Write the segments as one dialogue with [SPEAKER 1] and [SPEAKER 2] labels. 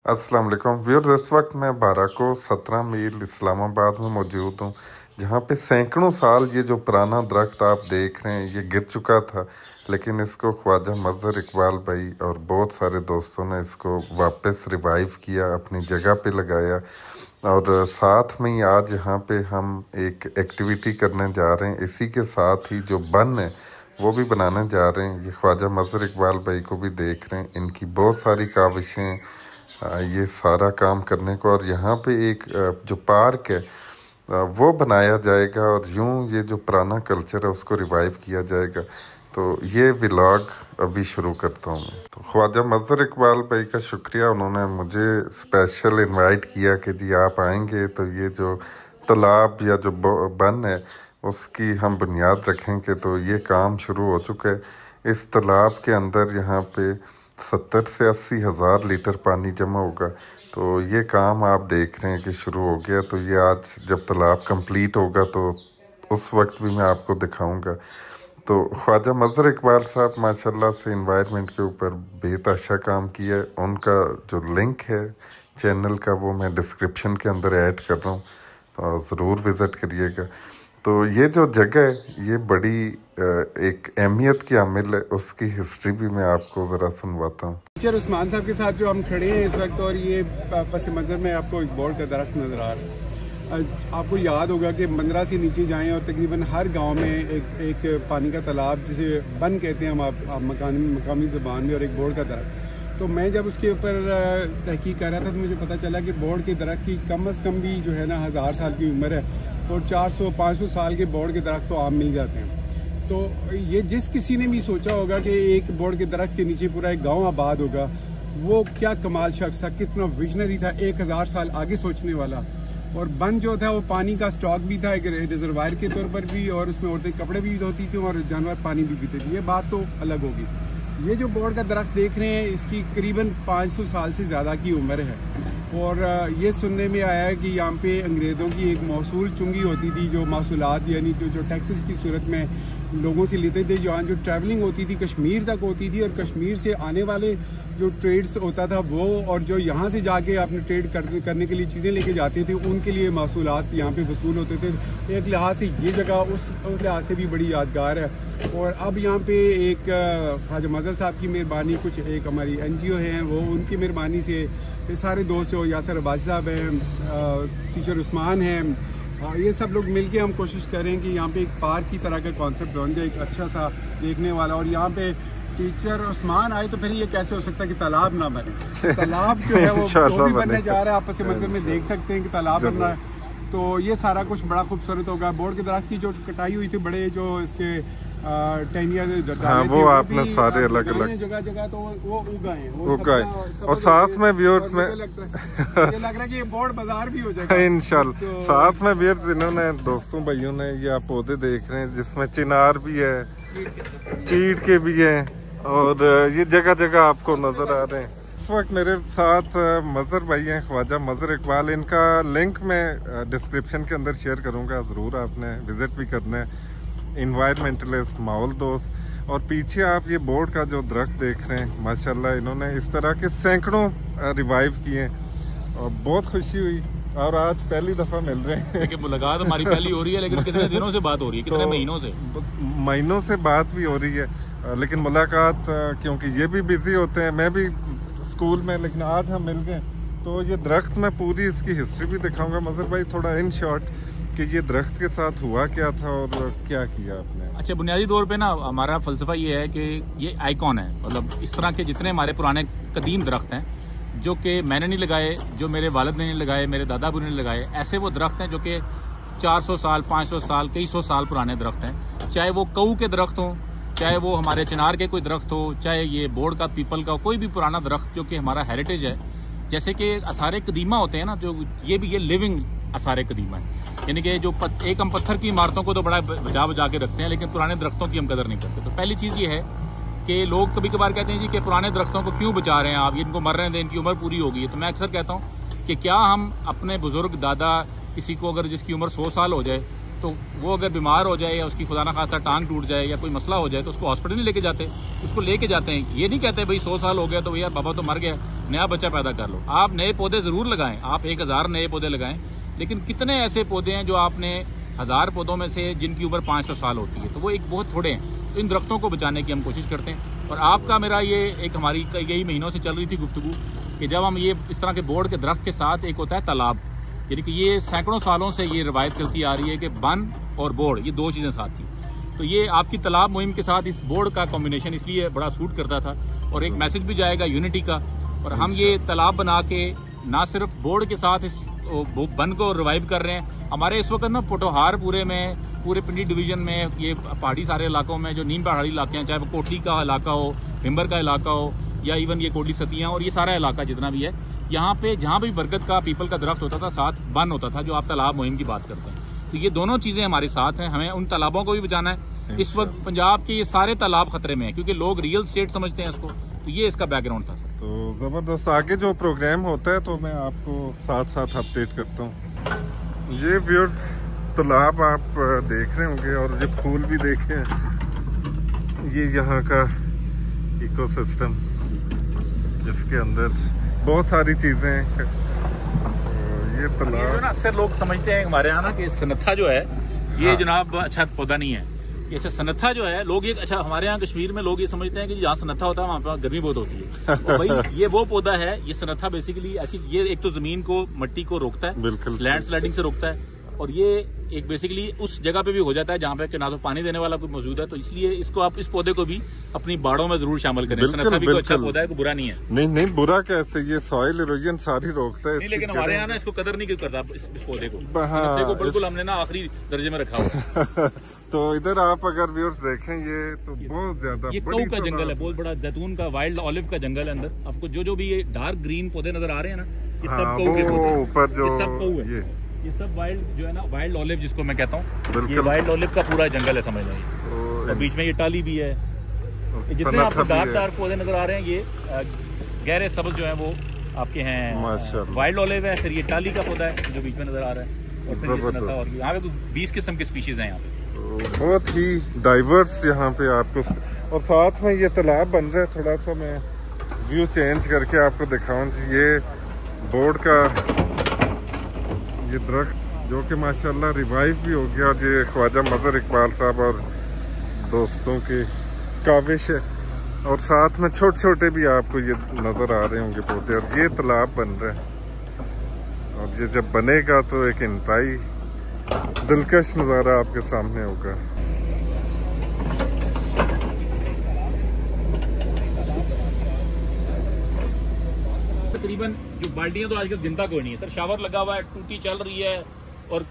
[SPEAKER 1] अस्सलाम वालेकुम व्यूअर्स। इस वक्त मैं बाराको 17 मील इस्लामाबाद में मौजूद हूँ, जहाँ पे सैकड़ों साल ये जो पुराना दरख्त आप देख रहे हैं ये गिर चुका था, लेकिन इसको ख्वाजा मजहर इकबाल भाई और बहुत सारे दोस्तों ने इसको वापस रिवाइव किया, अपनी जगह पे लगाया। और साथ में ही आज यहाँ पे हम एक एक्टिविटी करने जा रहे हैं। इसी के साथ ही जो बन है वो भी बनाने जा रहे हैं। ये ख्वाजा मजहर इकबाल भाई को भी देख रहे हैं, इनकी बहुत सारी काविशें ये सारा काम करने को। और यहाँ पे एक जो पार्क है वो बनाया जाएगा और यूं ये जो पुराना कल्चर है उसको रिवाइव किया जाएगा। तो ये व्लॉग अभी शुरू करता हूँ। तो ख्वाजा मजहर इकबाल भाई का शुक्रिया, उन्होंने मुझे स्पेशल इनवाइट किया कि जी आप आएंगे तो ये जो तालाब या जो बन है उसकी हम बुनियाद रखेंगे। तो ये काम शुरू हो चुका है। इस तालाब के अंदर यहाँ पे 70 से 80 हज़ार लीटर पानी जमा होगा। तो ये काम आप देख रहे हैं कि शुरू हो गया। तो ये आज जब तालाब कंप्लीट होगा तो उस वक्त भी मैं आपको दिखाऊंगा। तो ख्वाजा मजहर इकबाल साहब माशाल्लाह से एनवायरनमेंट के ऊपर बेतहाशा काम किया है। उनका जो लिंक है चैनल का वो मैं डिस्क्रिप्शन के अंदर ऐड कर रहा हूँ, तो ज़रूर विज़िट करिएगा। तो ये जो जगह है ये बड़ी एक अहमियत की हामिल है, उसकी हिस्ट्री भी मैं आपको ज़रा सुनवाता हूँ।
[SPEAKER 2] टीचर उस्मान साहब के साथ जो हम खड़े हैं इस वक्त, और ये पस मंज़र में आपको एक बोर्ड का दरख्त नज़र आ रहा है। आपको याद होगा कि मंदरा से नीचे जाएं और तकरीबन हर गांव में एक पानी का तालाब जिसे बन कहते हैं हम आप मकामी ज़बान में, और एक बोर्ड का दरख्त। तो मैं जब उसके ऊपर तहकीक कर रहा था तो मुझे पता चला कि बोर्ड के दरख्त की कम अज़ कम भी जो है ना 1000 साल की उम्र है, और 400-500 साल के बोर्ड के दरख्त तो आम मिल जाते हैं। तो ये जिस किसी ने भी सोचा होगा कि एक बोर्ड के दरख्त के नीचे पूरा एक गांव आबाद होगा, वो क्या कमाल शख्स था, कितना विजनरी था, 1000 साल आगे सोचने वाला। और बन जो था वो पानी का स्टॉक भी था, एक रिजर्वायर के तौर पर भी, और उसमें औरतें कपड़े भी धोती थी और जानवर पानी भी पीते थे। ये बात तो अलग होगी। ये जो बोर्ड का दरख्त देख रहे हैं इसकी करीबन 500 साल से ज़्यादा की उम्र है। और ये सुनने में आया है कि यहाँ पे अंग्रेज़ों की एक मौसूल चुंगी होती थी, जो मासूलात यानी जो टैक्सेस की सूरत में लोगों से लेते थे। जहाँ जो ट्रैवलिंग होती थी कश्मीर तक होती थी, और कश्मीर से आने वाले जो ट्रेड्स होता था वो, और जो यहाँ से जाके अपने ट्रेड करने के लिए चीज़ें लेके जाते थे, उनके लिए मासूलात यहाँ पे वसूल होते थे। एक लिहाज से ये जगह उस लिहाज से भी बड़ी यादगार है। और अब यहाँ पे एक ख्वाजा मजहर साहब की मेहरबानी, कुछ एक हमारी NGO हैं वो, उनकी मेहरबानी से ये सारे दोस्त हो, यासर अब्बासी साहब हैं, टीचर उस्मान हैं, ये सब लोग मिलके हम कोशिश करें कि यहाँ पे एक पार्क की तरह का कॉन्सेप्ट बन जाए, एक अच्छा सा देखने वाला। और यहाँ पे टीचर उस्मान आए तो फिर ये कैसे हो सकता है कि तालाब ना बने। तालाब जो है वो भी बनने जा रहा है, आपस मंजर में देख सकते हैं कि तालाब बन रहा है। तो ये सारा कुछ बड़ा खूबसूरत होगा। बोर्ड के दरख्त की जो कटाई हुई थी, बड़े जो इसके टहनियाँ
[SPEAKER 1] वो आपने सारे अलग अलग
[SPEAKER 2] जगह तो वो उगाए।
[SPEAKER 1] और साथ में व्यूअर्स में
[SPEAKER 2] ये लग रहा है कि ये बोर्ड बाजार भी हो जाएगा
[SPEAKER 1] इंशाल्लाह। तो साथ में व्यूअर्स इन्होंने दोस्तों भाइयों ने ये आप पौधे देख रहे हैं जिसमें चिनार भी है, चीड़ के भी है, और ये जगह जगह आपको नजर आ रहे हैं। इस वक्त मेरे साथ मजहर भाई हैं, ख्वाजा मजहर इकबाल। इनका लिंक मैं डिस्क्रिप्शन के अंदर शेयर करूंगा, ज़रूर आपने विजिट भी करना है। इन्वायरमेंटलिस्ट माहौल दोस्त। और पीछे आप ये बोर्ड का जो दरख्त देख रहे हैं, माशाल्लाह इन्होंने इस तरह के सैकड़ों रिवाइव किए और बहुत खुशी हुई। और आज पहली दफ़ा मिल रहे हैं।
[SPEAKER 3] देखिए मुलाकात हमारी पहली हो रही है, लेकिन कितने दिनों से बात हो रही है, कितने
[SPEAKER 1] महीनों से बात भी हो रही है, लेकिन मुलाकात क्योंकि ये भी बिजी होते हैं, मैं भी स्कूल में, लेकिन आज हम मिल गए। तो ये दरख्त मैं पूरी इसकी हिस्ट्री भी दिखाऊंगा मजहर भाई, थोड़ा इन शॉर्ट कि ये दरख्त के साथ हुआ क्या था और क्या किया आपने।
[SPEAKER 3] अच्छा, बुनियादी तौर पे ना हमारा फलसफा ये है कि ये आइकॉन है, मतलब इस तरह के जितने हमारे पुराने कदीम दरख्त हैं जो कि मैंने नहीं लगाए, जो मेरे वालिद ने नहीं लगाए, मेरे दादा अबू ने नहीं लगाए, ऐसे वो दरख्त हैं जो कि 400 साल 500 साल कई सौ साल पुराने दरख्त हैं। चाहे वो कऊ के दरख्त हों, चाहे वो हमारे चिनार के कोई दरख्त हो, चाहे ये बोर्ड का, पीपल का, कोई भी पुराना दरख्त जो कि हमारा हेरिटेज है। जैसे कि आसार कदीमा होते हैं ना, जो ये लिविंग आसार कदीमा है, यानी कि जो एक हम पत्थर की इमारतों को तो बड़ा बचा के रखते हैं, लेकिन पुराने दरख्तों की हम कदर नहीं करते। तो पहली चीज़ ये है कि लोग कभी कभार कहते हैं जी कि पुराने दरख्तों को क्यों बचा रहे हैं आप, इनको मर रहे हैं, इनकी उम्र पूरी हो गई है। तो मैं अक्सर कहता हूँ कि क्या हम अपने बुजुर्ग दादा, किसी को अगर जिसकी उम्र 100 साल हो जाए, तो वो अगर बीमार हो जाए या उसकी खुदा ना खास्ता टांग टूट जाए या कोई मसला हो जाए, तो उसको हॉस्पिटल नहीं लेके जाते, उसको लेके जाते हैं। ये नहीं कहते भाई 100 साल हो गया तो भैया बाबा तो मर गया, नया बच्चा पैदा कर लो। आप नए पौधे जरूर लगाएं, आप 1000 नए पौधे लगाएं, लेकिन कितने ऐसे पौधे हैं जो आपने 1000 पौधों में से जिनकी उम्र 500 साल होती है, तो वो एक बहुत थोड़े हैं। तो इन दरख्तों को बचाने की हम कोशिश करते हैं। और आपका मेरा ये एक हमारी कई महीनों से चल रही थी गुफ्तगू कि जब हम ये इस तरह के बोर्ड के दरख्त के साथ एक होता है तालाब, यानी कि ये सैकड़ों सालों से ये रवायत चलती आ रही है कि वन और बोर्ड ये दो चीज़ें साथ थी। तो ये आपकी तालाब मुहिम के साथ इस बोर्ड का कॉम्बिनेशन इसलिए बड़ा सूट करता था, और एक मैसेज भी जाएगा यूनिटी का। और हम ये तालाब बना के ना सिर्फ बोर्ड के साथ इस वन को रिवाइव कर रहे हैं, हमारे इस वक्त ना पोटोहार पूरे पिंडी डिवीजन में ये पहाड़ी सारे इलाकों में जो नीम पहाड़ी इलाके हैं, चाहे वो कोटली का इलाका हो, भिम्बर का इलाका हो, या इवन ये कोटली सतियाँ और ये सारा इलाका जितना भी है, यहाँ पे जहाँ भी बरगद का पीपल का दरख्त होता था साथ वन होता था, जो आप तालाब मुहिम की बात करते हैं। तो ये दोनों चीजें हमारे साथ हैं, हमें उन तालाबों को भी बचाना है। इस वक्त पंजाब के ये सारे तालाब खतरे में हैं क्योंकि लोग रियल स्टेट समझते हैं इसको। तो ये इसका बैकग्राउंड था।
[SPEAKER 1] तो जबरदस्त, आगे जो प्रोग्राम होता है तो मैं आपको साथ साथ अपडेट करता हूँ। ये व्यूअर्स तालाब आप देख रहे होंगे और ये फूल भी देखे, ये यहाँ का इकोसिस्टम जिसके अंदर बहुत सारी चीजें हैं। ये तालाब
[SPEAKER 3] अक्सर लोग समझते हैं हमारे यहाँ ना कि सनत्था जो है ये जनाब अच्छा पौधा नहीं है। ये सनत्था जो है लोग ये अच्छा हमारे यहाँ कश्मीर में लोग ये समझते हैं कि जहाँ सनत्था होता है वहाँ पर गर्मी बहुत होती है। तो भाई ये वो पौधा है, ये सनत्था बेसिकली ऐसी, ये एक तो जमीन को मट्टी को रोकता है, लैंड स्लाइडिंग से रोकता है, और ये एक बेसिकली उस जगह पे भी हो जाता है जहाँ पे कि ना तो पानी देने वाला कोई मौजूद है। तो इसलिए इसको आप इस पौधे को भी अपनी बाड़ों में जरूर शामिल करें। सनत्था भी कोई अच्छा पौधा है, कोई बुरा नहीं है।
[SPEAKER 1] नहीं बुरा कैसे, ये सॉइल इरोजन सारी रोकता है।
[SPEAKER 3] नहीं, लेकिन हमारे यहाँ ना इसको कदर नहीं करता इस पौधे को। सनत्थे को बिल्कुल हमने ना आखिरी दर्जे में रखा हुआ।
[SPEAKER 1] तो इधर आप अगर व्यूअर्स देखें ये तो बहुत ज्यादा
[SPEAKER 3] ये कऊ का जंगल है, बहुत बड़ा जैतून का वाइल्ड ऑलिव का जंगल है अंदर। आपको जो भी ये डार्क ग्रीन पौधे नजर आ रहे हैं ना, ये सब कऊ के पौधे,
[SPEAKER 1] ऊपर जो
[SPEAKER 3] सब कऊ है, ये सब वाइल्ड जो है ना, वाइल्ड ऑलिव जिसको मैं कहता हूँ, ये वाइल्ड ऑलिव का पूरा जंगल है समझ लो। और बीच में ये टाली भी है। जितने आपको दार पौधे नजर आ रहे हैं ये गहरे सबज जो है वो आपके हैं वाइल्ड ऑलिव है। फिर ये टाली का पौधा है जो बीच में नजर आ रहा है, और फिर और यहाँ पे 20 किस्म की स्पीशीज हैं यहाँ पे,
[SPEAKER 1] बहुत ही डाइवर्स यहाँ पे आपको। और साथ में ये तालाब बन रहा है, थोड़ा सा मैं व्यू चेंज करके आपको दिखाऊं। ये बोर्ड का ये दरख्त जो कि माशाल्लाह रिवाइव भी हो गया, ये ख्वाजा मजहर इकबाल साहब और दोस्तों की काविश है। और साथ में छोटे छोटे भी आपको ये नजर आ रहे होंगे पौधे। और ये तालाब बन रहा है, और ये जब बनेगा तो एक इंतहाई दिलकश नज़ारा आपके सामने होगा।
[SPEAKER 3] तकरीबन जो बाल्टियां तो आजकल गिनता कोई नहीं है सर, शावर लगा हुआ है, टूटी चल रही है, और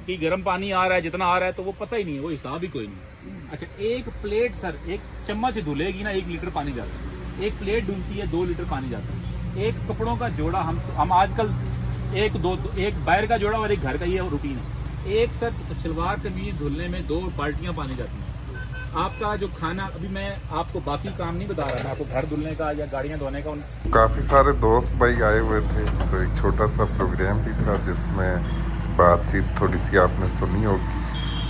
[SPEAKER 3] कि गर्म पानी आ रहा है, जितना आ रहा है तो वो पता ही नहीं है, वो हिसाब ही कोई नहीं। अच्छा, एक प्लेट सर, एक चम्मच धुलेगी ना 1 लीटर पानी जाता है, एक प्लेट डूबती है 2 लीटर पानी जाता है। एक कपड़ों का जोड़ा हम आजकल एक बाहर का जोड़ा और एक घर का ही है रूटीन है। एक सर सलवार कमीज धुलने में 2 बाल्टियां पानी जाती हैं। आपका जो खाना, अभी मैं आपको बाकी काम नहीं बता रहा, मैं आपको घर धुलने का या गाड़ियां धोने का।
[SPEAKER 1] काफ़ी सारे दोस्त भाई आए हुए थे, तो एक छोटा सा प्रोग्राम भी था जिसमें बातचीत थोड़ी सी आपने सुनी होगी।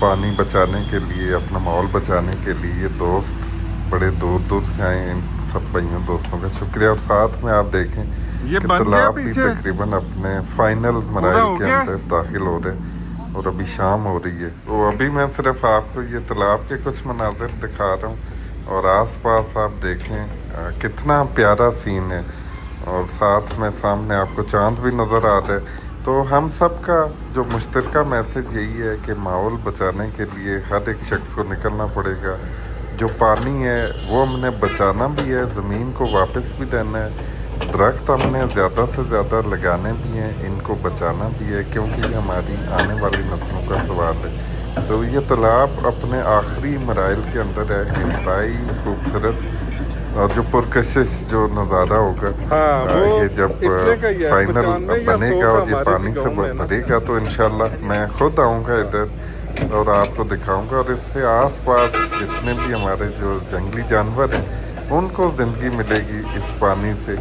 [SPEAKER 1] पानी बचाने के लिए, अपना माहौल बचाने के लिए दोस्त बड़े दूर दूर से आए। इन सब भाइयों दोस्तों का शुक्रिया। और साथ में आप देखें ये तालाब भी तकरीबन अपने फाइनल मराइल के अंदर दाखिल हो रहे, और अभी शाम हो रही है। तो अभी मैं सिर्फ आपको ये तालाब के कुछ मनाजिर दिखा रहा हूँ, और आसपास आप देखें कितना प्यारा सीन है। और साथ में सामने आपको चांद भी नज़र आ रहा है। तो हम सब का जो मुश्तरका मैसेज यही है कि माहौल बचाने के लिए हर एक शख्स को निकलना पड़ेगा। जो पानी है वो हमने बचाना भी है, ज़मीन को वापस भी देना है, दरख्त हमने ज़्यादा से ज़्यादा लगाने भी हैं, इनको बचाना भी है, क्योंकि ये हमारी आने वाली नस्लों का सवाल है। तो ये तालाब अपने आखिरी मराइल के अंदर है, इंतहाई खूबसूरत, और जो पुरकशिश जो नज़ारा होगा ये जब फाइनल बनेगा और ये पानी से भरेगा तो इंशाल्लाह मैं खुद आऊँगा इधर और आपको दिखाऊंगा। और इससे आसपास जितने भी हमारे जो जंगली जानवर हैं उनको ज़िंदगी मिलेगी इस पानी से,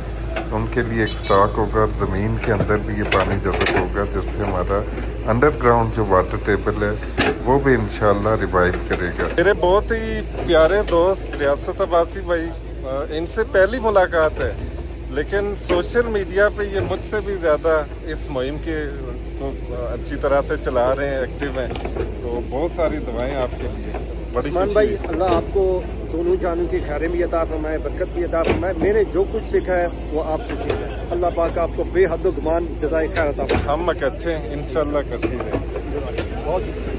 [SPEAKER 1] उनके लिए एक स्टॉक होगा। और ज़मीन के अंदर भी ये पानी जज़ब होगा, जिससे हमारा अंडरग्राउंड जो वाटर टेबल है वो भी इंशाल्लाह रिवाइव करेगा। मेरे बहुत ही प्यारे दोस्त रियासत अब्बासी भाई, इनसे पहली मुलाकात है, लेकिन सोशल मीडिया पे ये मुझसे भी ज़्यादा इस मुहिम के को अच्छी तरह से चला रहे हैं, एक्टिव हैं, तो बहुत सारी दुआएं आपके लिए।
[SPEAKER 4] उस्मान भाई, अल्लाह आपको दोनों जानों की खैरें भी अता फरमाए, बरकत भी अता फरमाए। मैंने जो कुछ सीखा है वो आपसे सीखा है। अल्लाह पाक आपको बेहद गुमान जज़ाए खैर अता फरमाए।
[SPEAKER 1] हम इकट्ठे इंशाल्लाह करते रहें।
[SPEAKER 4] बहुत शुक्रिया।